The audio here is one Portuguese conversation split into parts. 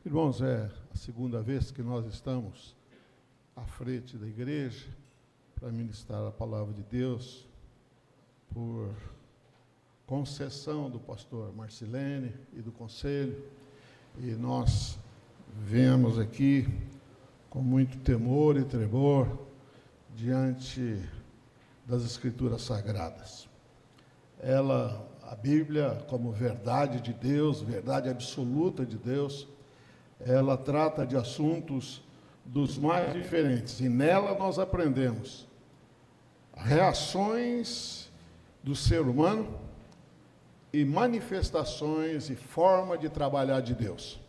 Irmãos, é a segunda vez que nós estamos à frente da igreja para ministrar a palavra de Deus, por concessão do pastor Marcilene e do conselho, e nós viemos aqui com muito temor e tremor diante das Escrituras Sagradas. A Bíblia, como verdade de Deus, verdade absoluta de Deus, ela trata de assuntos dos mais diferentes, e nela nós aprendemos reações do ser humano e manifestações e forma de trabalhar de Deus.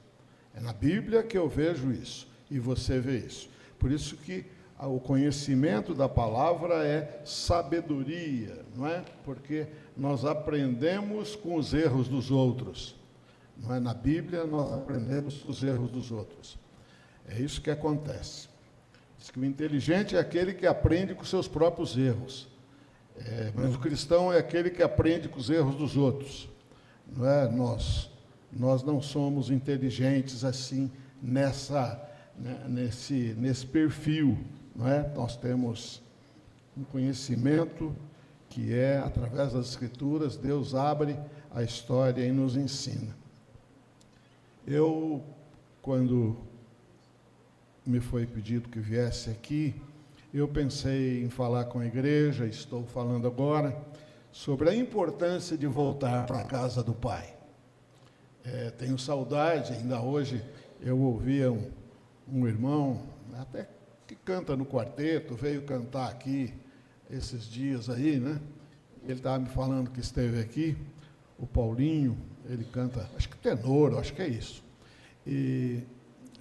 É na Bíblia que eu vejo isso, e você vê isso. Por isso que o conhecimento da palavra é sabedoria, não é? Porque nós aprendemos com os erros dos outros. Não é? Na Bíblia nós aprendemos com os erros dos outros. É isso que acontece. Diz que o inteligente é aquele que aprende com seus próprios erros. Mas o cristão é aquele que aprende com os erros dos outros. Não é? Nós não somos inteligentes assim nesse perfil. Não é? Nós temos um conhecimento que através das Escrituras, Deus abre a história e nos ensina. Quando me foi pedido que viesse aqui, eu pensei em falar com a igreja, estou falando agora, sobre a importância de voltar para a casa do Pai. Tenho saudade, ainda hoje eu ouvia um irmão, até que canta no quarteto, veio cantar aqui esses dias aí, né? Ele estava me falando que esteve aqui, o Paulinho, ele canta, acho que tenor, acho que é isso. E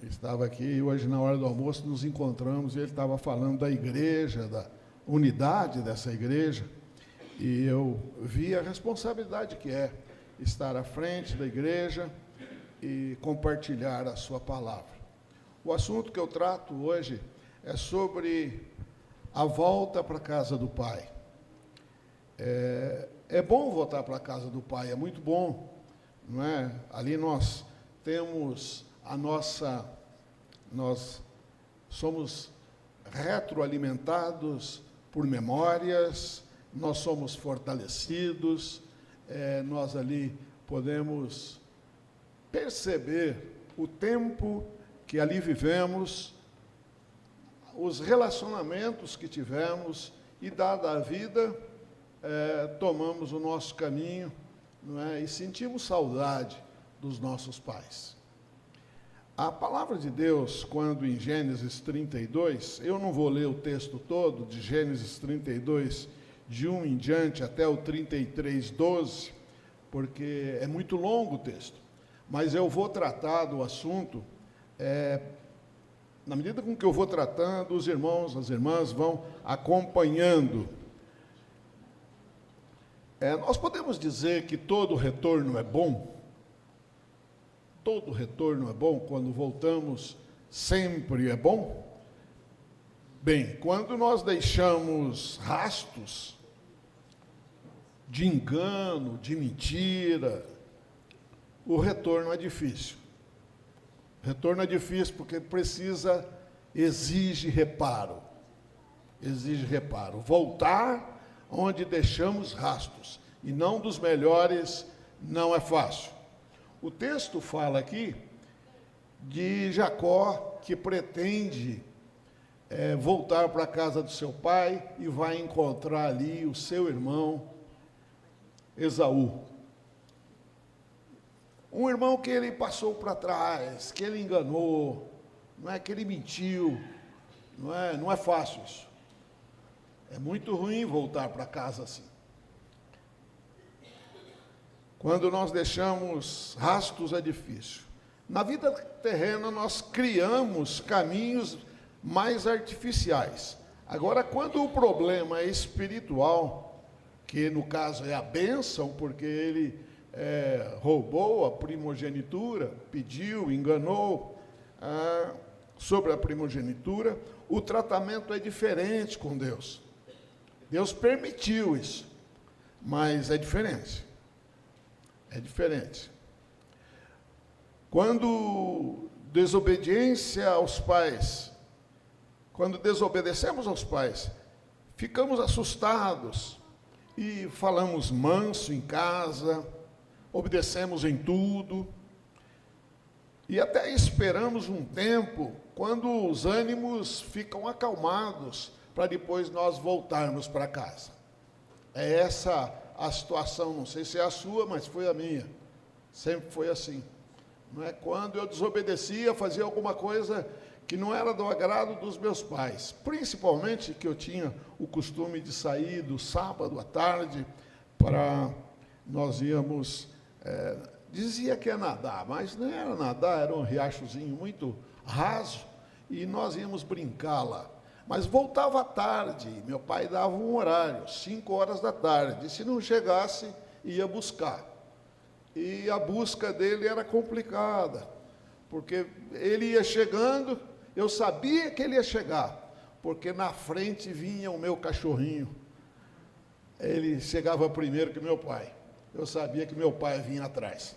estava aqui, e hoje na hora do almoço nos encontramos, e ele estava falando da igreja, da unidade dessa igreja, e eu vi a responsabilidade que é estar à frente da igreja e compartilhar a sua palavra. O assunto que eu trato hoje é sobre a volta para a casa do Pai. É bom voltar para a casa do Pai, é muito bom, não é? Ali nós temos nós somos retroalimentados por memórias, nós somos fortalecidos, nós ali podemos perceber o tempo que ali vivemos, os relacionamentos que tivemos, e dada a vida, tomamos o nosso caminho, não é? E sentimos saudade dos nossos pais. A palavra de Deus, quando em Gênesis 32, eu não vou ler o texto todo, de Gênesis 32, de 1 em diante até o 33, 12, porque é muito longo o texto, mas eu vou tratar do assunto, na medida com que eu vou tratando, os irmãos, as irmãs vão acompanhando. Nós podemos dizer que todo retorno é bom? Todo retorno é bom? Quando voltamos, sempre é bom? Bem, quando nós deixamos rastros de engano, de mentira, o retorno é difícil. O retorno é difícil porque exige reparo. Exige reparo. Voltar onde deixamos rastros, e não dos melhores, não é fácil. O texto fala aqui de Jacó, que pretende voltar para a casa do seu pai e vai encontrar ali o seu irmão Esaú. Um irmão que ele passou para trás, que ele enganou, não é que ele mentiu, não é fácil isso. É muito ruim voltar para casa assim. Quando nós deixamos rastros é difícil. Na vida terrena nós criamos caminhos mais artificiais. Agora, quando o problema é espiritual, que no caso é a bênção, porque ele roubou a primogenitura, pediu, enganou sobre a primogenitura, o tratamento é diferente com Deus. Deus permitiu isso, mas é diferente. É diferente. Quando desobediência aos pais, quando desobedecemos aos pais, ficamos assustados e falamos manso em casa, obedecemos em tudo, e até esperamos um tempo quando os ânimos ficam acalmados para depois nós voltarmos para casa. É essa a situação, não sei se é a sua, mas foi a minha. Sempre foi assim. Não é? Quando eu desobedecia, fazia alguma coisa que não era do agrado dos meus pais, principalmente que eu tinha o costume de sair do sábado à tarde para nós íamos, dizia que ia nadar, mas não era nadar, era um riachozinho muito raso, e nós íamos brincar lá. Mas voltava à tarde, meu pai dava um horário, 5 horas da tarde, e se não chegasse, ia buscar. E a busca dele era complicada, porque ele ia chegando, eu sabia que ele ia chegar, porque na frente vinha o meu cachorrinho. Ele chegava primeiro que meu pai. Eu sabia que meu pai vinha atrás.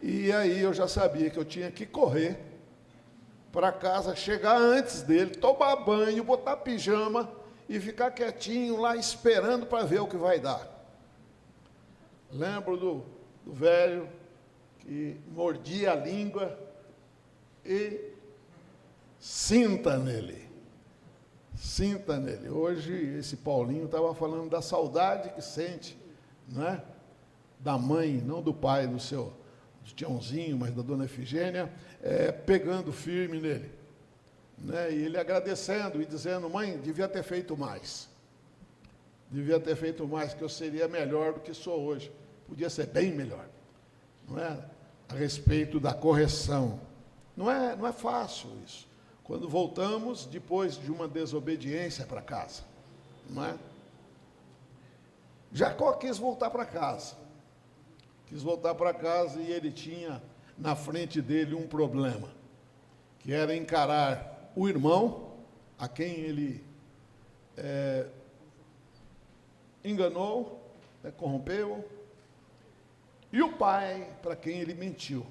E aí eu já sabia que eu tinha que correr para casa, chegar antes dele, tomar banho, botar pijama e ficar quietinho lá esperando para ver o que vai dar. Lembro do velho que mordia a língua e sinta nele. Sinta nele. Hoje esse Paulinho estava falando da saudade que sente, não é? Da mãe, não do pai, do Tiãozinho, mas da dona Efigênia, pegando firme nele. Né? E ele agradecendo e dizendo, mãe, devia ter feito mais. Devia ter feito mais, que eu seria melhor do que sou hoje. Podia ser bem melhor. Não é? A respeito da correção. Não é fácil isso. Quando voltamos depois de uma desobediência para casa. Não é? Jacó quis voltar para casa. Quis voltar para casa e ele tinha na frente dele um problema, que era encarar o irmão, a quem ele enganou, corrompeu, e o pai, para quem ele mentiu.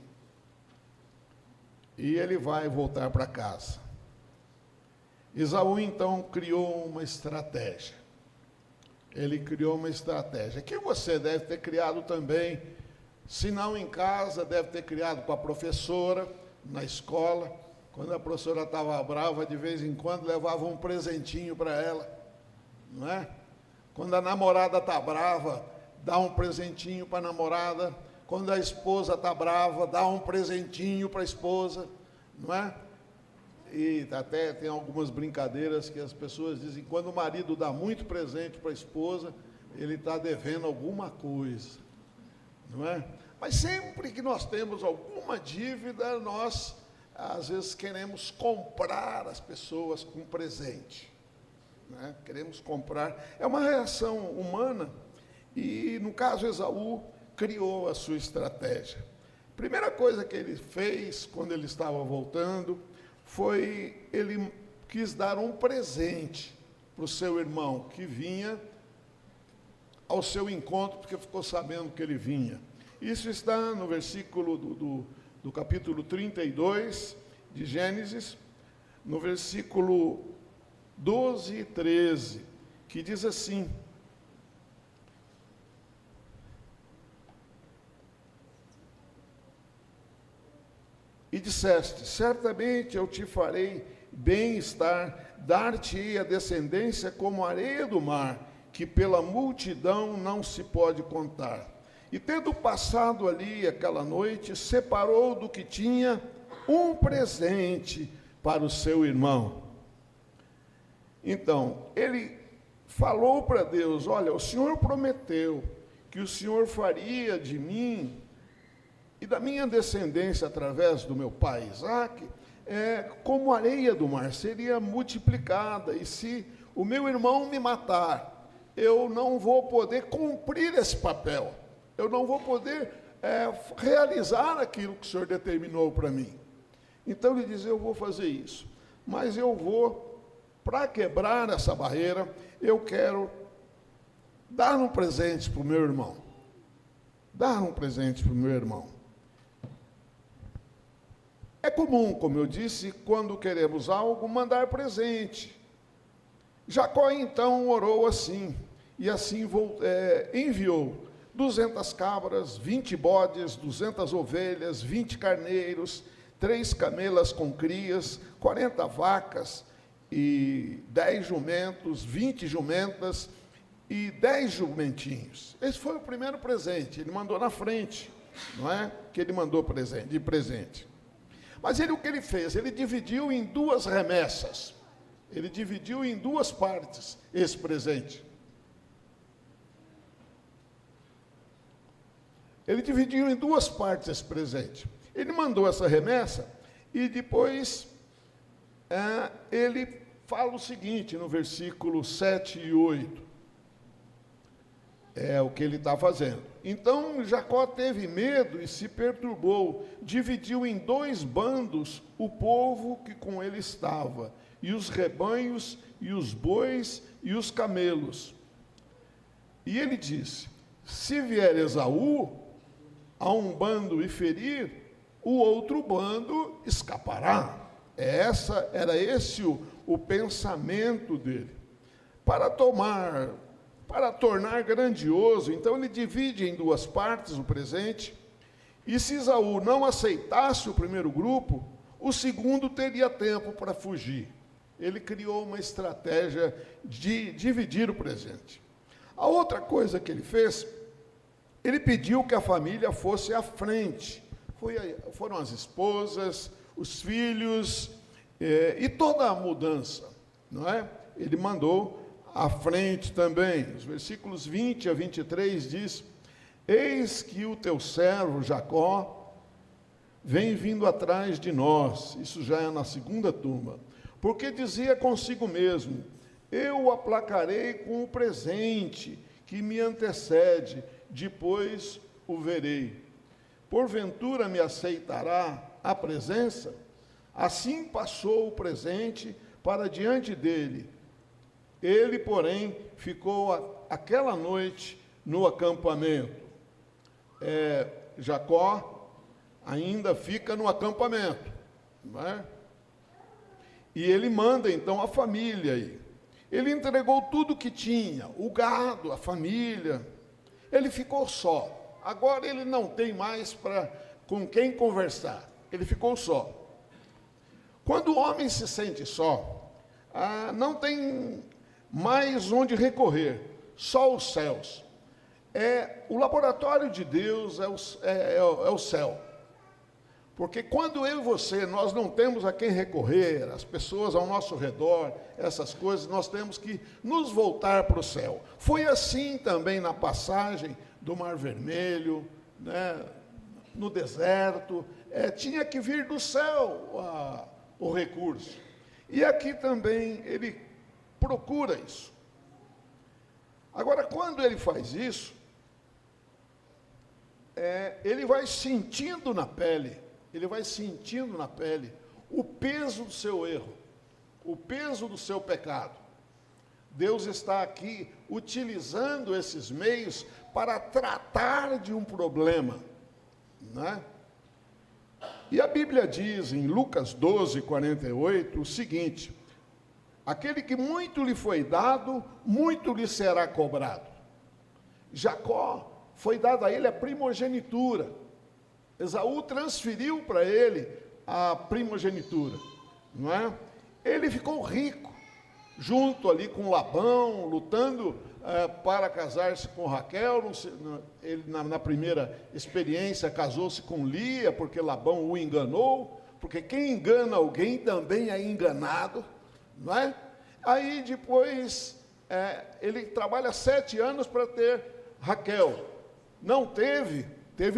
E ele vai voltar para casa. Esaú, então, criou uma estratégia. Ele criou uma estratégia, que você deve ter criado também, se não em casa, deve ter criado com a professora, na escola. Quando a professora estava brava, de vez em quando levava um presentinho para ela, não é? Quando a namorada está brava, dá um presentinho para a namorada. Quando a esposa está brava, dá um presentinho para a esposa, não é? E até tem algumas brincadeiras que as pessoas dizem, quando o marido dá muito presente para a esposa, ele está devendo alguma coisa, não é? Mas sempre que nós temos alguma dívida, nós, às vezes, queremos comprar as pessoas com presente, não é? Queremos comprar, é uma reação humana, e no caso Esaú criou a sua estratégia. Primeira coisa que ele fez, quando ele estava voltando, foi, ele quis dar um presente para o seu irmão, que vinha ao seu encontro, porque ficou sabendo que ele vinha. Isso está no versículo do capítulo 32 de Gênesis, no versículo 12 e 13, que diz assim, e disseste, certamente eu te farei bem-estar, dar-te-ei a descendência como a areia do mar, que pela multidão não se pode contar. E tendo passado ali aquela noite, separou do que tinha um presente para o seu irmão. Então, ele falou para Deus, olha, o Senhor prometeu que o Senhor faria de mim e da minha descendência, através do meu pai Isaque, como a areia do mar, seria multiplicada, e se o meu irmão me matar, eu não vou poder cumprir esse papel, eu não vou poder realizar aquilo que o Senhor determinou para mim. Então ele diz, eu vou fazer isso, mas eu vou, para quebrar essa barreira, eu quero dar um presente para o meu irmão, dar um presente para o meu irmão. É comum, como eu disse, quando queremos algo, mandar presente. Jacó então orou assim, e assim enviou 200 cabras, 20 bodes, 200 ovelhas, 20 carneiros, 3 camelas com crias, 40 vacas e 10 jumentos, 20 jumentas e 10 jumentinhos. Esse foi o primeiro presente, ele mandou na frente, não é? Que ele mandou de presente. Mas o que ele fez? Ele dividiu em 2 remessas. Ele dividiu em 2 partes esse presente. Ele dividiu em 2 partes esse presente. Ele mandou essa remessa e depois ele fala o seguinte no versículo 7 e 8. É o que ele está fazendo. Então Jacó teve medo e se perturbou, dividiu em 2 bandos o povo que com ele estava, e os rebanhos, e os bois, e os camelos. E ele disse: se vier Esaú a um bando e ferir, o outro bando escapará. Era esse o pensamento dele. Para tornar grandioso, então ele divide em 2 partes o presente, e se Esaú não aceitasse o primeiro grupo, o segundo teria tempo para fugir. Ele criou uma estratégia de dividir o presente. A outra coisa que ele fez, ele pediu que a família fosse à frente. Foram as esposas, os filhos, e toda a mudança, não é? Ele mandou à frente também. Os versículos 20 a 23 diz: eis que o teu servo Jacó vem vindo atrás de nós. Isso já é na segunda turma. Porque dizia consigo mesmo: eu o aplacarei com o presente que me antecede, depois o verei. Porventura me aceitará a presença? Assim passou o presente para diante dele. Ele, porém, ficou aquela noite no acampamento. Jacó ainda fica no acampamento, não é? E ele manda, então, a família aí. Ele entregou tudo que tinha, o gado, a família. Ele ficou só. Agora ele não tem mais com quem conversar. Ele ficou só. Quando o homem se sente só, não tem mais onde recorrer, só os céus. O laboratório de Deus é o céu. Porque quando eu e você, nós não temos a quem recorrer, as pessoas ao nosso redor, essas coisas, nós temos que nos voltar para o céu. Foi assim também na passagem do Mar Vermelho, né, no deserto, tinha que vir do céu o recurso. E aqui também ele procura isso. Agora, quando ele faz isso, ele vai sentindo na pele, o peso do seu erro, o peso do seu pecado. Deus está aqui utilizando esses meios para tratar de um problema, né? E a Bíblia diz em Lucas 12, 48, o seguinte: aquele que muito lhe foi dado, muito lhe será cobrado. Jacó, foi dada a ele a primogenitura. Esaú transferiu para ele a primogenitura, não é? Ele ficou rico, junto ali com Labão, lutando para casar-se com Raquel. Ele, na primeira experiência, casou-se com Lia, porque Labão o enganou, porque quem engana alguém também é enganado, não é? Aí depois, ele trabalha 7 anos para ter Raquel. Não teve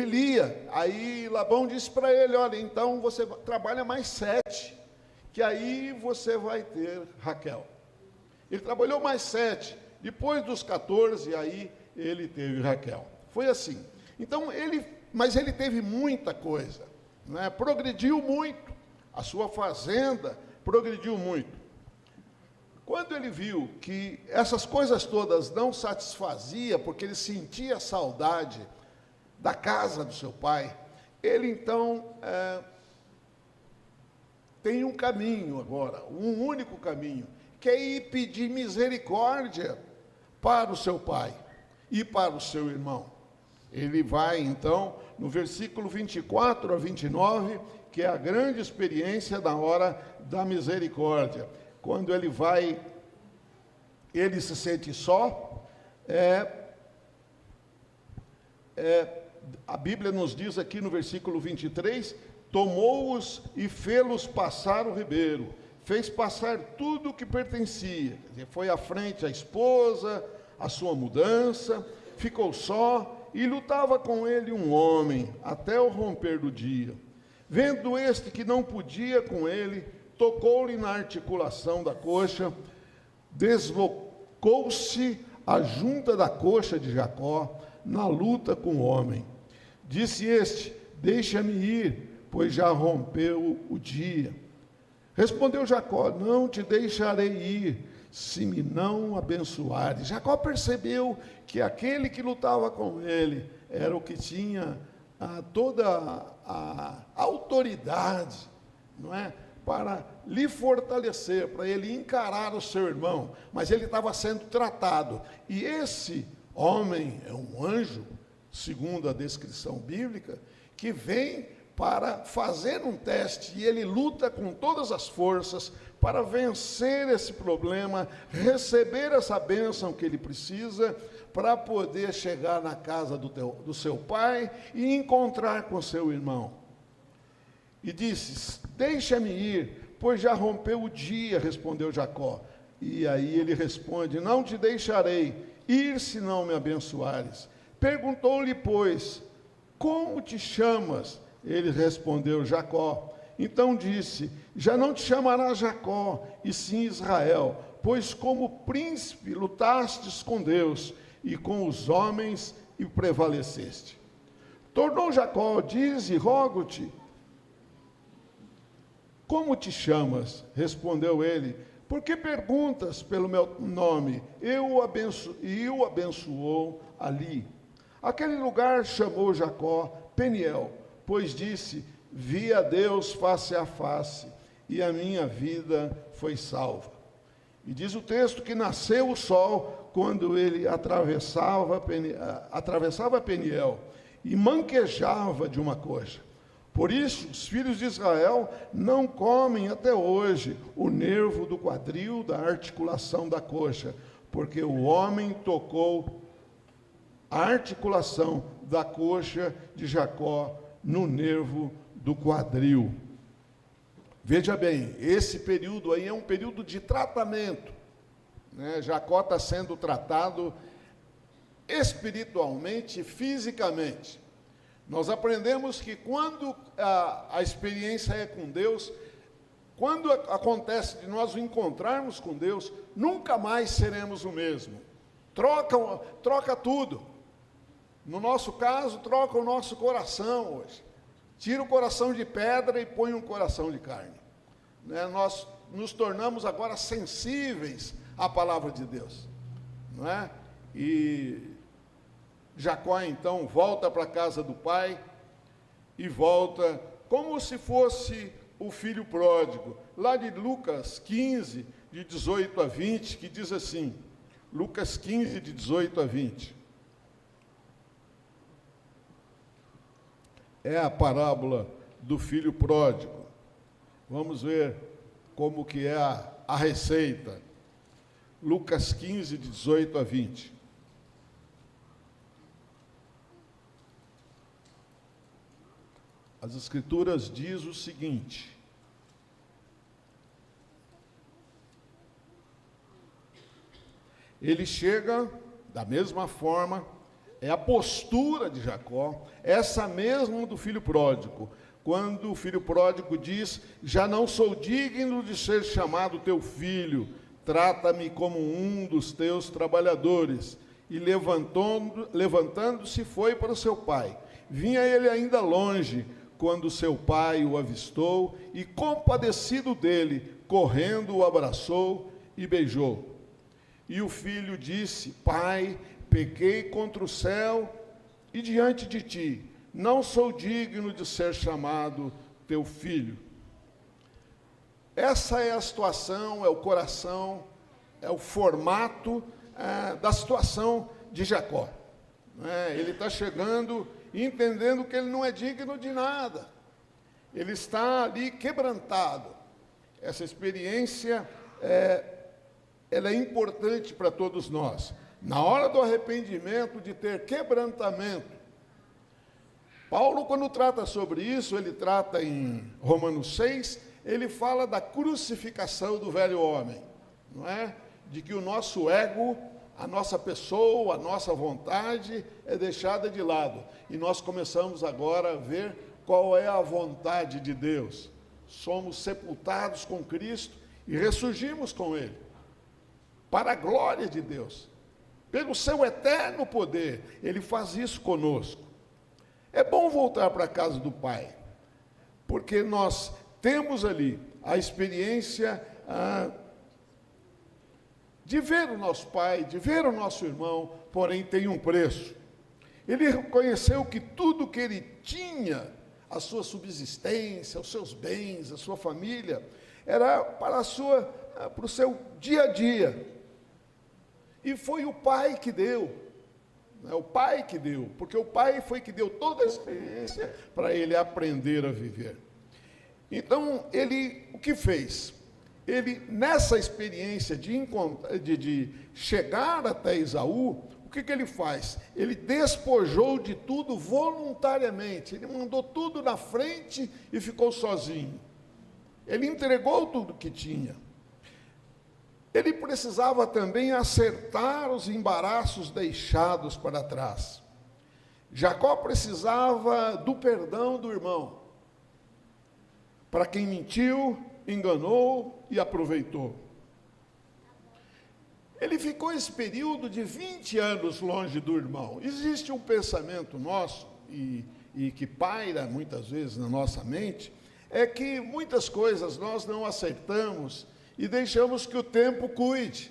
Lia. Aí Labão disse para ele: olha, então você trabalha mais 7, que aí você vai ter Raquel. Ele trabalhou mais 7, depois dos 14, aí ele teve Raquel. Foi assim. Então, mas ele teve muita coisa, né? Progrediu muito, a sua fazenda progrediu muito. Quando ele viu que essas coisas todas não satisfazia, porque ele sentia saudade da casa do seu pai, ele então tem um caminho agora, um único caminho, que é ir pedir misericórdia para o seu pai e para o seu irmão. Ele vai, então, no versículo 24 a 29, que é a grande experiência da hora da misericórdia. Quando ele vai, ele se sente só, a Bíblia nos diz aqui no versículo 23, tomou-os e fê-los passar o ribeiro, fez passar tudo o que pertencia, foi à frente a esposa, a sua mudança, ficou só, e lutava com ele um homem, até o romper do dia. Vendo este que não podia com ele, tocou-lhe na articulação da coxa, deslocou-se a junta da coxa de Jacó, na luta com o homem. Disse este, deixa-me ir, pois já rompeu o dia. Respondeu Jacó, não te deixarei ir, se me não abençoares. Jacó percebeu que aquele que lutava com ele era o que tinha toda a autoridade, não é? Para lhe fortalecer, para ele encarar o seu irmão, mas ele estava sendo tratado, e esse homem é um anjo, segundo a descrição bíblica, que vem para fazer um teste, e ele luta com todas as forças para vencer esse problema, receber essa bênção que ele precisa, para poder chegar na casa do seu pai e encontrar com seu irmão. E disse, deixa-me ir, pois já rompeu o dia, respondeu Jacó. E aí ele responde, não te deixarei ir se não me abençoares. Perguntou-lhe, pois, como te chamas? Ele respondeu, Jacó. Então disse, já não te chamarás Jacó, e sim Israel, pois como príncipe lutastes com Deus e com os homens e prevaleceste. Tornou Jacó, dize, rogo-te, como te chamas? Respondeu ele, por que perguntas pelo meu nome? E o abençoou ali. Aquele lugar chamou Jacó Peniel, pois disse, vi a Deus face a face, e a minha vida foi salva. E diz o texto que nasceu o sol quando ele atravessava Peniel, e manquejava de uma coxa. Por isso, os filhos de Israel não comem até hoje o nervo do quadril, da articulação da coxa, porque o homem tocou a articulação da coxa de Jacó no nervo do quadril. Veja bem, esse período aí é um período de tratamento, né? Jacó está sendo tratado espiritualmente e fisicamente. Nós aprendemos que quando a experiência é com Deus, quando acontece de nós o encontrarmos com Deus, nunca mais seremos o mesmo. Troca tudo. No nosso caso, troca o nosso coração hoje. Tira o coração de pedra e põe um coração de carne. Né? Nós nos tornamos agora sensíveis à palavra de Deus. Não é? E Jacó, então, volta para a casa do pai e volta como se fosse o filho pródigo. Lá de Lucas 15, de 18 a 20, que diz assim, Lucas 15, de 18 a 20. É a parábola do filho pródigo. Vamos ver como que é a receita. Lucas 15, de 18 a 20. As Escrituras diz o seguinte, ele chega da mesma forma, é a postura de Jacó, essa mesma do filho pródigo, quando o filho pródigo diz, já não sou digno de ser chamado teu filho, trata-me como um dos teus trabalhadores, e levantando-se foi para o seu pai. Vinha ele ainda longe, quando seu pai o avistou, e compadecido dele, correndo o abraçou e beijou. E o filho disse, pai, pequei contra o céu e diante de ti, não sou digno de ser chamado teu filho. Essa é a situação, é o coração, é o formato da situação de Jacó. Ele está chegando e entendendo que ele não é digno de nada. Ele está ali quebrantado. Essa experiência ela é importante para todos nós. Na hora do arrependimento, de ter quebrantamento. Paulo, quando trata sobre isso, ele trata em Romanos 6, ele fala da crucificação do velho homem, não é? De que o nosso ego, a nossa pessoa, a nossa vontade é deixada de lado. E nós começamos agora a ver qual é a vontade de Deus. Somos sepultados com Cristo e ressurgimos com Ele, para a glória de Deus. Pelo seu eterno poder, Ele faz isso conosco. É bom voltar para a casa do Pai, porque nós temos ali a experiência de ver o nosso pai, de ver o nosso irmão, porém tem um preço. Ele reconheceu que tudo que ele tinha, a sua subsistência, os seus bens, a sua família, era para o seu dia a dia. E foi o pai que deu. O pai que deu, porque o pai foi que deu toda a experiência para ele aprender a viver. Então, ele, o que fez? Ele, nessa experiência de chegar até Esaú, o que ele faz? Ele despojou de tudo voluntariamente, ele mandou tudo na frente e ficou sozinho. Ele entregou tudo que tinha. Ele precisava também acertar os embaraços deixados para trás. Jacó precisava do perdão do irmão, para quem mentiu, enganou e aproveitou. Ele ficou esse período de 20 anos longe do irmão. Existe um pensamento nosso, e que paira muitas vezes na nossa mente, é que muitas coisas nós não acertamos e deixamos que o tempo cuide.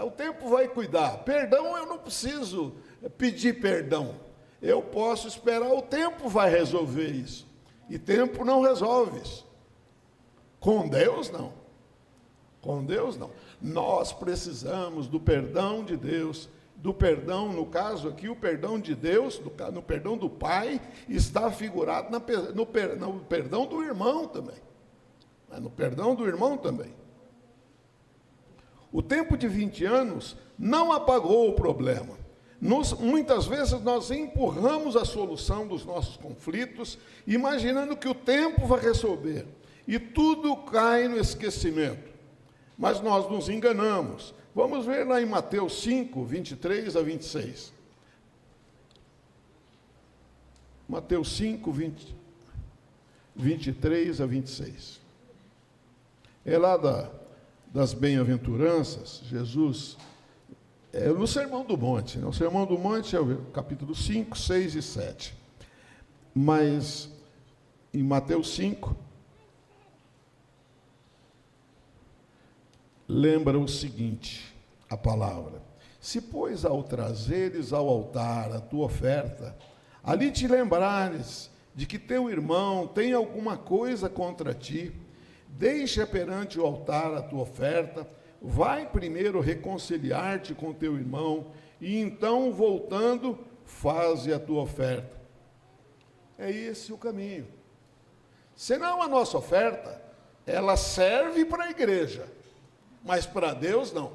O tempo vai cuidar. Perdão, eu não preciso pedir perdão. Eu posso esperar, o tempo vai resolver isso. E tempo não resolve isso. Com Deus, não. Com Deus, não. Nós precisamos do perdão de Deus, do perdão, no caso aqui, o perdão de Deus, no perdão do Pai, está figurado no perdão do irmão também. No perdão do irmão também. O tempo de 20 anos não apagou o problema. Muitas vezes nós empurramos a solução dos nossos conflitos, imaginando que o tempo vai resolver. E tudo cai no esquecimento. Mas nós nos enganamos. Vamos ver lá em Mateus 5, 23 a 26. Mateus 5, 23 a 26. É lá das bem-aventuranças, Jesus, no Sermão do Monte. O Sermão do Monte é o capítulo 5, 6 e 7. Mas, em Mateus 5, lembra o seguinte, a palavra: se, pois, ao trazeres ao altar a tua oferta, ali te lembrares de que teu irmão tem alguma coisa contra ti, deixa perante o altar a tua oferta, vai primeiro reconciliar-te com teu irmão, e então, voltando, faze a tua oferta. É esse o caminho. Senão a nossa oferta, ela serve para a igreja, mas para Deus não.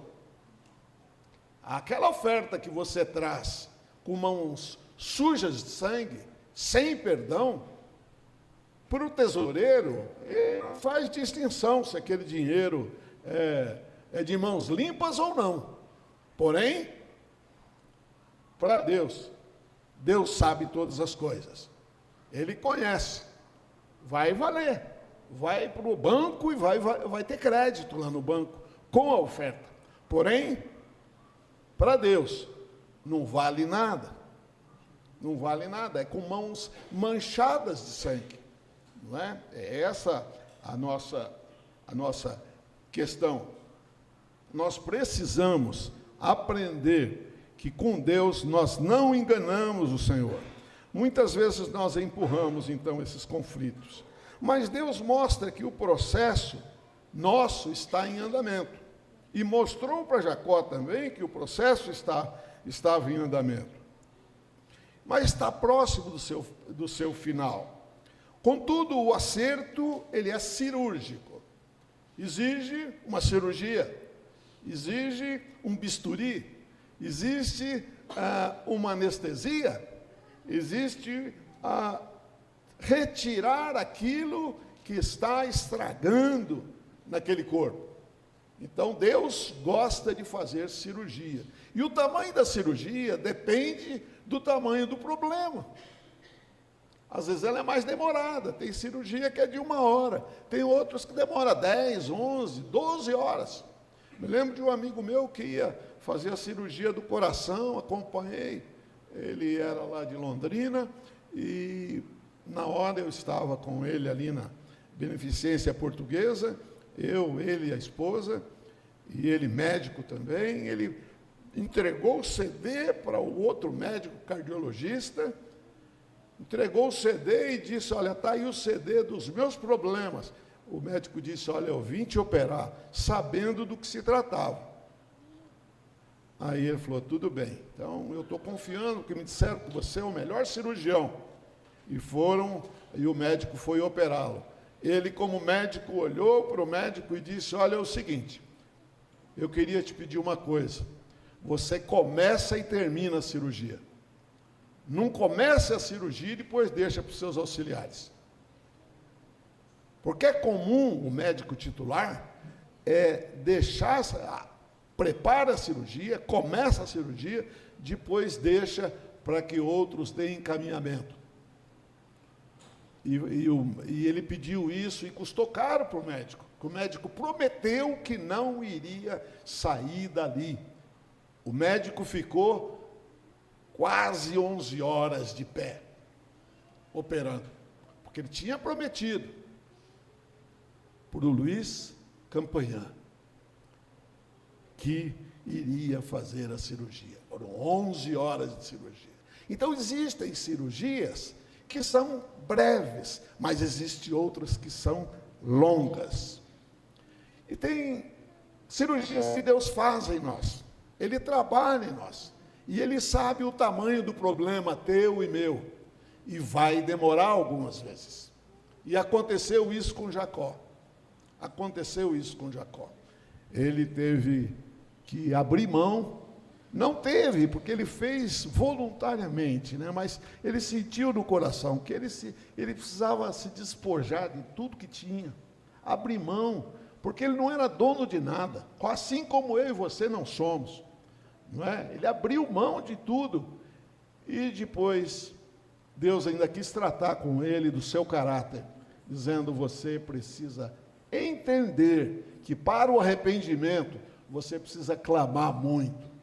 Aquela oferta que você traz com mãos sujas de sangue, sem perdão, para o tesoureiro, faz distinção se aquele dinheiro é de mãos limpas ou não. Porém, para Deus, Deus sabe todas as coisas. Ele conhece. Vai valer. Vai para o banco e vai ter crédito lá no banco com a oferta. Porém, para Deus, não vale nada. Não vale nada. É com mãos manchadas de sangue. Não é? É essa a nossa questão. Nós precisamos aprender que com Deus nós não enganamos o Senhor. Muitas vezes nós empurramos, então, esses conflitos. Mas Deus mostra que o processo nosso está em andamento. E mostrou para Jacó também que o processo estava em andamento. Mas está próximo do seu final. Contudo, o acerto, ele é cirúrgico. Exige uma cirurgia, exige um bisturi, existe uma anestesia, existe retirar aquilo que está estragando naquele corpo. Então, Deus gosta de fazer cirurgia. E o tamanho da cirurgia depende do tamanho do problema. Às vezes ela é mais demorada. Tem cirurgia que é de 1 hora. Tem outros que demora 10, 11, 12 horas. Me lembro de um amigo meu que ia fazer a cirurgia do coração, acompanhei. Ele era lá de Londrina e na hora eu estava com ele ali na Beneficência Portuguesa, ele e a esposa, e ele médico também. Ele entregou o CD para o outro médico cardiologista, entregou o CD e disse: olha, está aí o CD dos meus problemas. O médico disse: olha, eu vim te operar, sabendo do que se tratava. Aí ele falou: tudo bem, então eu estou confiando, porque me disseram que você é o melhor cirurgião. E o médico foi operá-lo. Ele, como médico, olhou para o médico e disse: olha, é o seguinte, eu queria te pedir uma coisa, você começa e termina a cirurgia. Não comece a cirurgia e depois deixa para os seus auxiliares. Porque é comum o médico titular prepara a cirurgia, começa a cirurgia, depois deixa para que outros deem encaminhamento. E ele pediu isso e custou caro para o médico. O médico prometeu que não iria sair dali. O médico ficou quase 11 horas de pé, operando, porque ele tinha prometido para o Luiz Campanhã que iria fazer a cirurgia. Foram 11 horas de cirurgia. Então, existem cirurgias que são breves, mas existem outras que são longas. E tem cirurgias que Deus faz em nós. Ele trabalha em nós. E Ele sabe o tamanho do problema teu e meu. E vai demorar algumas vezes. E aconteceu isso com Jacó. Aconteceu isso com Jacó. Ele teve que abrir mão. Não teve, porque ele fez voluntariamente, né? Mas ele sentiu no coração que ele precisava se despojar de tudo que tinha. Abrir mão, porque ele não era dono de nada. Assim como eu e você não somos. Não é? Ele abriu mão de tudo. E depois, Deus ainda quis tratar com ele do seu caráter, dizendo: você precisa entender que para o arrependimento, você precisa clamar muito.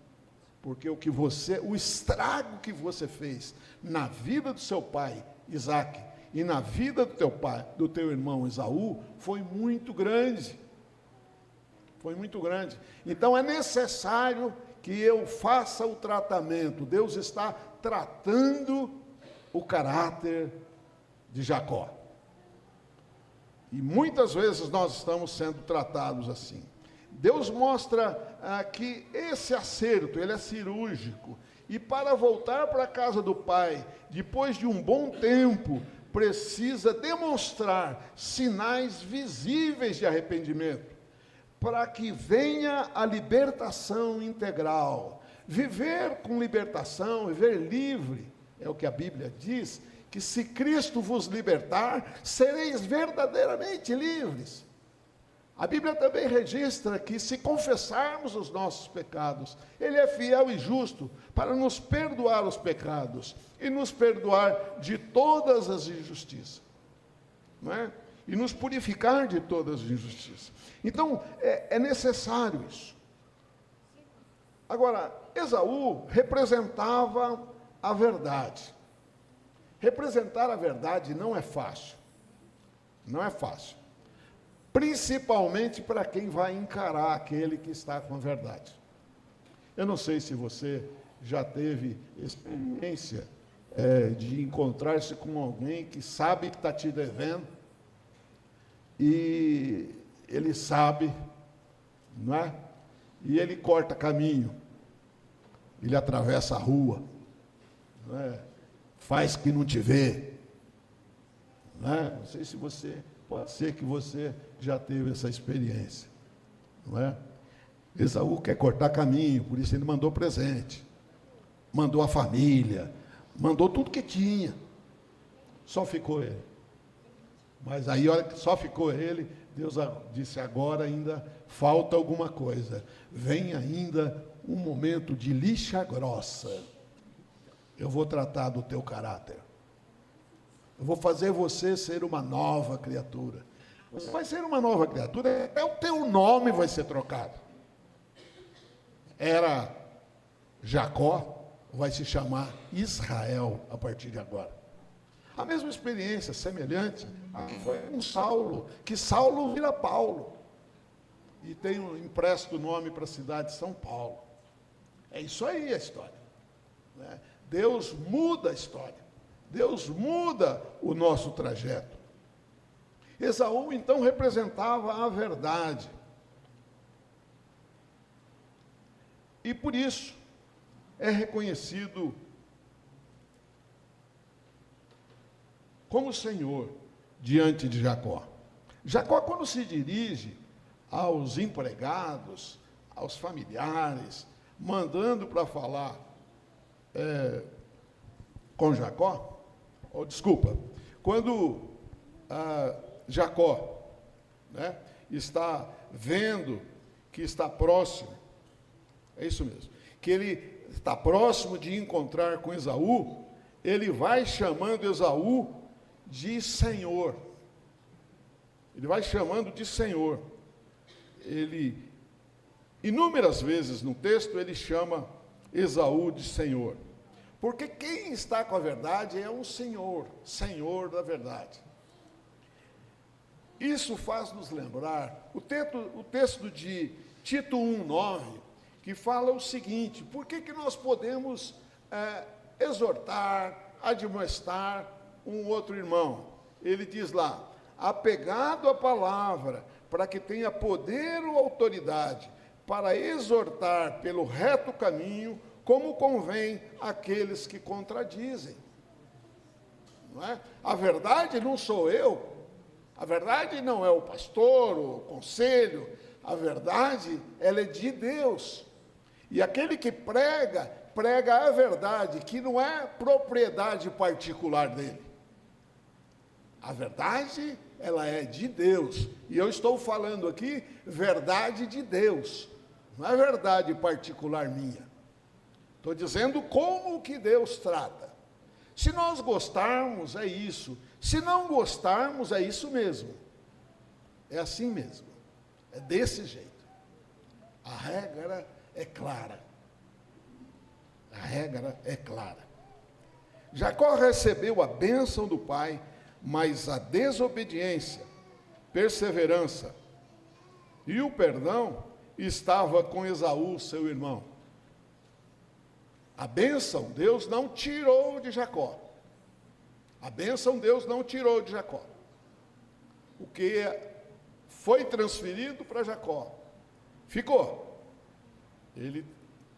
Porque o estrago que você fez na vida do seu pai, Isaque, e na vida do teu irmão Esaú, foi muito grande. Foi muito grande. Então é necessário que eu faça o tratamento. Deus está tratando o caráter de Jacó. E muitas vezes nós estamos sendo tratados assim. Deus mostra que esse acerto, ele é cirúrgico. E para voltar para a casa do pai, depois de um bom tempo, precisa demonstrar sinais visíveis de arrependimento, para que venha a libertação integral. Viver com libertação, viver livre, é o que a Bíblia diz, que se Cristo vos libertar, sereis verdadeiramente livres. A Bíblia também registra que se confessarmos os nossos pecados, Ele é fiel e justo para nos perdoar os pecados e nos perdoar de todas as injustiças, não é? E nos purificar de todas as injustiças. Então, é necessário isso. Agora, Esaú representava a verdade. Representar a verdade não é fácil. Não é fácil. Principalmente para quem vai encarar aquele que está com a verdade. Eu não sei se você já teve experiência de encontrar-se com alguém que sabe que está te devendo, e ele sabe, não é? E ele corta caminho, ele atravessa a rua, não é? Faz que não te vê, não é? Não sei se pode ser que você já teve essa experiência, não é? Esaú quer cortar caminho, por isso ele mandou presente, mandou a família, mandou tudo que tinha, só ficou ele. Mas aí, olha que só ficou ele, Deus disse, agora ainda falta alguma coisa, vem ainda um momento de lixa grossa, eu vou tratar do teu caráter, eu vou fazer você ser uma nova criatura, você vai ser uma nova criatura, o teu nome vai ser trocado. Era Jacó, vai se chamar Israel a partir de agora. A mesma experiência, semelhante, foi com Saulo, que Saulo vira Paulo. E tem empresta o nome para a cidade de São Paulo. É isso aí a história, né? Deus muda a história. Deus muda o nosso trajeto. Esaú, então, representava a verdade. E por isso é reconhecido como Senhor diante de Jacó. Jacó, quando se dirige aos empregados, aos familiares, mandando para falar com Jacó, quando Jacó, né, está vendo que está próximo, é isso mesmo, que ele está próximo de encontrar com Esaú, ele vai chamando Esaú de Senhor. Ele vai chamando de Senhor. Ele, inúmeras vezes no texto, ele chama Esaú de Senhor. Porque quem está com a verdade é um Senhor, Senhor da verdade. Isso faz nos lembrar o texto de Tito 1:9, que fala o seguinte: por que nós podemos exortar, admoestar um outro irmão? Ele diz lá, apegado à palavra, para que tenha poder ou autoridade, para exortar pelo reto caminho, como convém àqueles que contradizem. Não é? A verdade não sou eu, a verdade não é o pastor, o conselho, a verdade, ela é de Deus. E aquele que prega a verdade, que não é propriedade particular dele. A verdade, ela é de Deus. E eu estou falando aqui, verdade de Deus. Não é verdade particular minha. Estou dizendo como que Deus trata. Se nós gostarmos, é isso. Se não gostarmos, é isso mesmo. É assim mesmo. É desse jeito. A regra é clara. A regra é clara. Jacó recebeu a bênção do pai, mas a desobediência, perseverança e o perdão estava com Esaú, seu irmão. A bênção Deus não tirou de Jacó. A bênção Deus não tirou de Jacó. O que foi transferido para Jacó ficou. Ele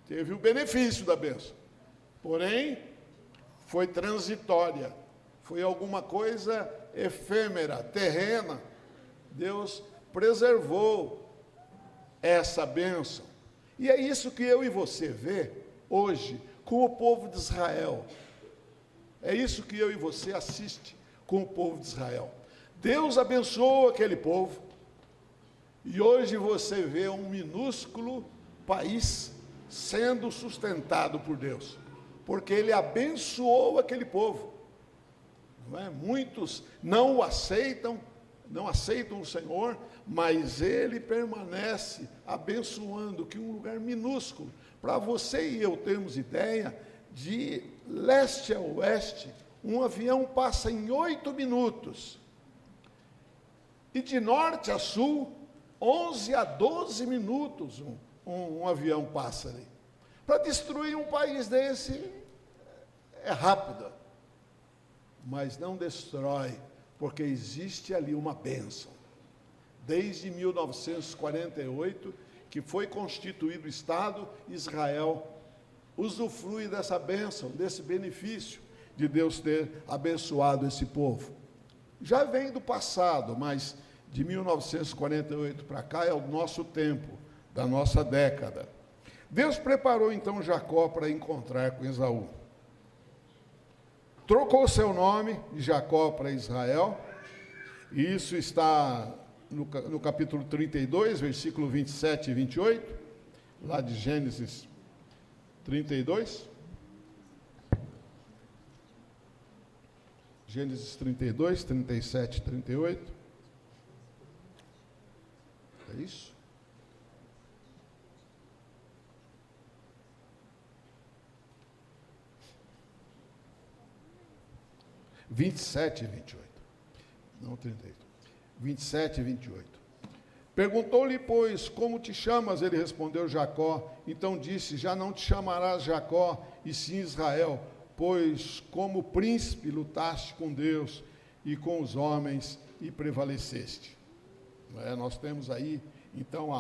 teve o benefício da bênção, porém, foi transitória, foi alguma coisa efêmera, terrena. Deus preservou essa bênção. E é isso que eu e você vê hoje com o povo de Israel. É isso que eu e você assiste com o povo de Israel. Deus abençoou aquele povo, e hoje você vê um minúsculo país sendo sustentado por Deus, porque Ele abençoou aquele povo. Não é? Muitos não o aceitam, não aceitam o Senhor, mas Ele permanece abençoando, que um lugar minúsculo, para você e eu termos ideia, de leste a oeste, um avião passa em 8 minutos, e de norte a sul, 11 a 12 minutos um avião passa ali. Para destruir um país desse, é rápido, mas não destrói, porque existe ali uma bênção. desde 1948, que foi constituído o Estado, Israel usufrui dessa bênção, desse benefício de Deus ter abençoado esse povo. Já vem do passado, mas de 1948 para cá é o nosso tempo, da nossa década. Deus preparou então Jacó para encontrar com Esaú. Trocou seu nome de Jacó para Israel, e isso está no capítulo 32, versículo 27 e 28, lá de Gênesis 32. Gênesis 32, 37 e 38. É isso? Vinte e sete e 28. Não 38. 27 e 28. Perguntou-lhe, pois, como te chamas? Ele respondeu, Jacó. Então disse, já não te chamarás Jacó, e sim Israel, pois como príncipe lutaste com Deus e com os homens e prevaleceste. Nós temos aí, então,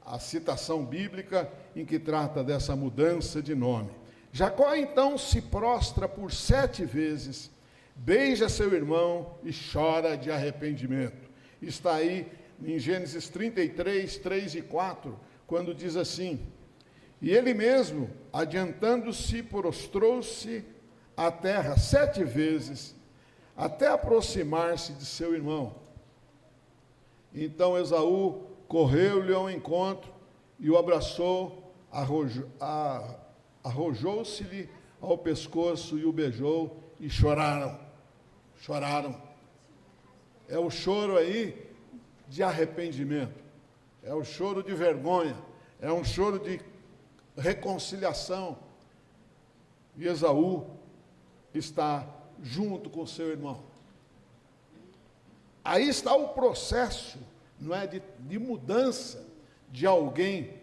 a citação bíblica em que trata dessa mudança de nome. Jacó, então, se prostra por 7 vezes, beija seu irmão e chora de arrependimento. Está aí em Gênesis 33, 3 e 4, quando diz assim, e ele mesmo, adiantando-se, prostrou-se à terra 7 vezes, até aproximar-se de seu irmão. Então Esaú correu-lhe ao encontro e o abraçou, arrojou-se-lhe ao pescoço e o beijou e choraram. É o choro aí de arrependimento, é o choro de vergonha, é um choro de reconciliação. E Esaú está junto com seu irmão. Aí está o processo, não é, de mudança de alguém,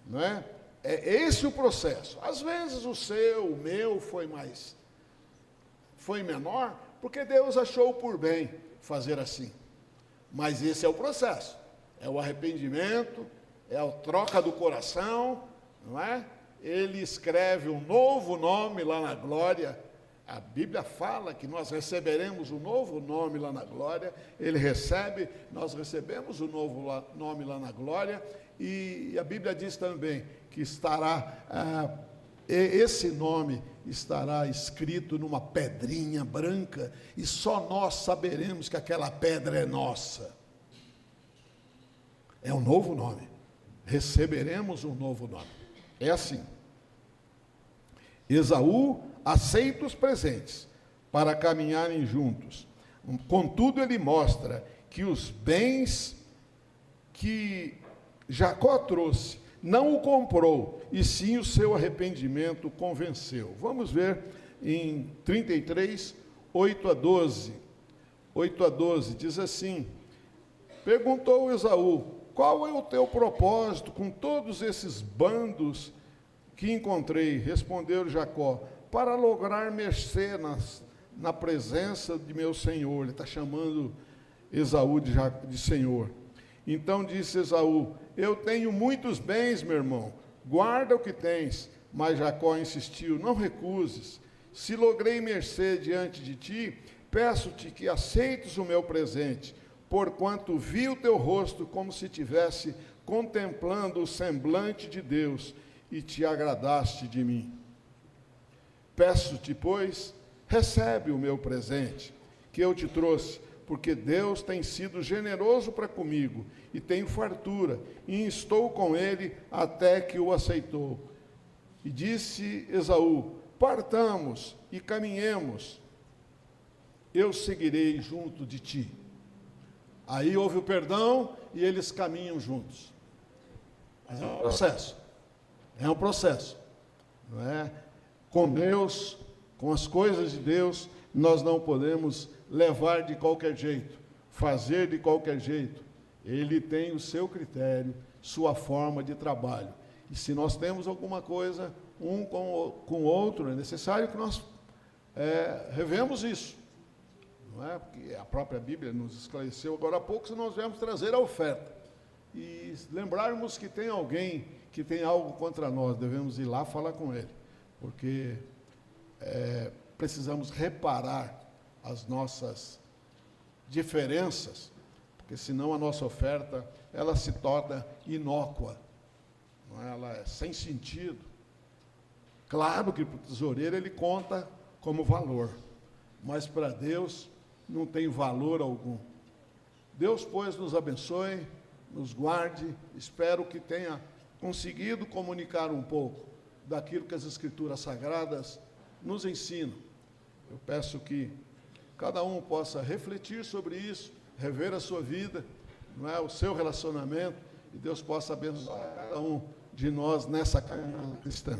não é? É esse o processo. Às vezes o seu, o meu foi menor, porque Deus achou por bem fazer assim. Mas esse é o processo. É o arrependimento, é a troca do coração, não é? Ele escreve um novo nome lá na glória. A Bíblia fala que nós receberemos um novo nome lá na glória. Ele recebe, nós recebemos um novo nome lá na glória. E a Bíblia diz também que esse nome estará escrito numa pedrinha branca, e só nós saberemos que aquela pedra é nossa. É um novo nome. Receberemos um novo nome. É assim. Esaú aceita os presentes para caminharem juntos. Contudo, ele mostra que os bens que Jacó trouxe não o comprou, e sim o seu arrependimento convenceu. Vamos ver em 33, 8 a 12. 8 a 12 diz assim: perguntou Esaú, qual é o teu propósito com todos esses bandos que encontrei? Respondeu Jacó, para lograr mercê na presença de meu senhor. Ele está chamando Esaú de senhor. Então disse Esaú, eu tenho muitos bens, meu irmão, guarda o que tens. Mas Jacó insistiu, não recuses. Se logrei mercê diante de ti, peço-te que aceites o meu presente, porquanto vi o teu rosto como se tivesse contemplando o semblante de Deus, e te agradaste de mim. Peço-te, pois, recebe o meu presente, que eu te trouxe, porque Deus tem sido generoso para comigo, e tenho fartura, e estou com ele até que o aceitou. E disse Esaú, partamos e caminhemos, eu seguirei junto de ti. Aí houve o perdão, e eles caminham juntos. Mas é um processo. É um processo. Não é? Com Deus, com as coisas de Deus, nós não podemos levar de qualquer jeito, fazer de qualquer jeito. Ele tem o seu critério, sua forma de trabalho. E se nós temos alguma coisa, um com o outro, é necessário que nós revemos isso. não é? Porque a própria Bíblia nos esclareceu agora há pouco, se nós viemos trazer a oferta. E lembrarmos que tem alguém que tem algo contra nós, devemos ir lá falar com ele, porque precisamos reparar as nossas diferenças, porque senão a nossa oferta, ela se torna inócua, não é? Ela é sem sentido. Claro que para o tesoureiro ele conta como valor, mas para Deus não tem valor algum. Deus, pois, nos abençoe, nos guarde. Espero que tenha conseguido comunicar um pouco daquilo que as Escrituras Sagradas nos ensinam. Eu peço que cada um possa refletir sobre isso, rever a sua vida, não é? O seu relacionamento, e Deus possa abençoar cada um de nós nessa caminhada cristã.